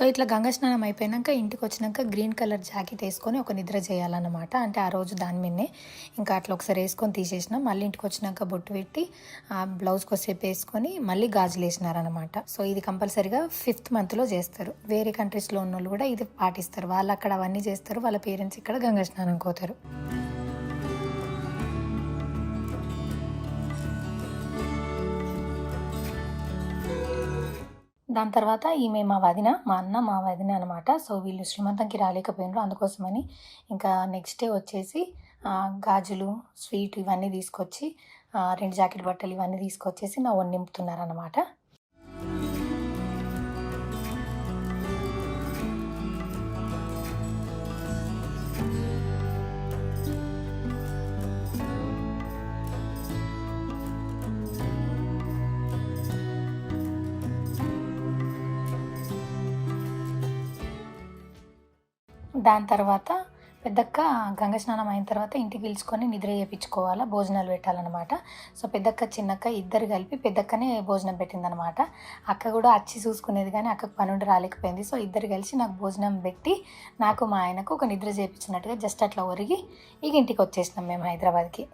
So ఇట్లా గంగా స్నానం అయిపోయినాక ఇంటికొచ్చినాక గ్రీన్ కలర్ జాకెట్ వేసుకొని ఒక నిద్ర చేయాలన్నమాట. అంటే ఆ రోజు దాని మీదనే ఇంకా అట్లా ఒకసారి వేసుకొని తీసేసినాం. మళ్ళీ ఇంటికొచ్చినాక బొట్టు పెట్టి బ్లౌజ్ కొద్దిసేపు వేసుకొని మళ్ళీ గాజులు వేసినారనమాట. సో ఇది కంపల్సరీగా 5th మంత్లో చేస్తారు. వేరే కంట్రీస్లో ఉన్న వాళ్ళు కూడా ఇది పాటిస్తారు. వాళ్ళు అక్కడ అవన్నీ చేస్తారు, వాళ్ళ పేరెంట్స్ ఇక్కడ గంగా స్నానం పోతారు. దాని తర్వాత ఈమె మా వదిన, మా అన్న, మా వదిన అనమాట. సో వీళ్ళు శ్రీమంతంకి రాలేకపోయినారు. అందుకోసమని ఇంకా నెక్స్ట్ డే వచ్చేసి గాజులు, స్వీట్ ఇవన్నీ తీసుకొచ్చి 2 జాకెట్ బట్టలు ఇవన్నీ తీసుకొచ్చేసి నా ఒడి నింపుతున్నారనమాట. దాని తర్వాత పెద్దక్క గంగ స్నానం అయిన తర్వాత ఇంటికి పిలుచుకొని నిద్ర చేయించుకోవాలా, భోజనాలు పెట్టాలన్నమాట. సో పెద్దక్క చిన్నక్క ఇద్దరు కలిపి పెద్దక్కనే భోజనం పెట్టిందనమాట. అక్క కూడా వచ్చి చూసుకునేది కానీ అక్కకు పని ఉండి రాలేకపోయింది. సో ఇద్దరు కలిసి నాకు భోజనం పెట్టి నాకు మా ఆయనకు ఒక నిద్ర చేయించినట్టుగా జస్ట్ అట్లా ఒరిగి ఇక ఇంటికి వచ్చేసినాం మేము హైదరాబాద్కి.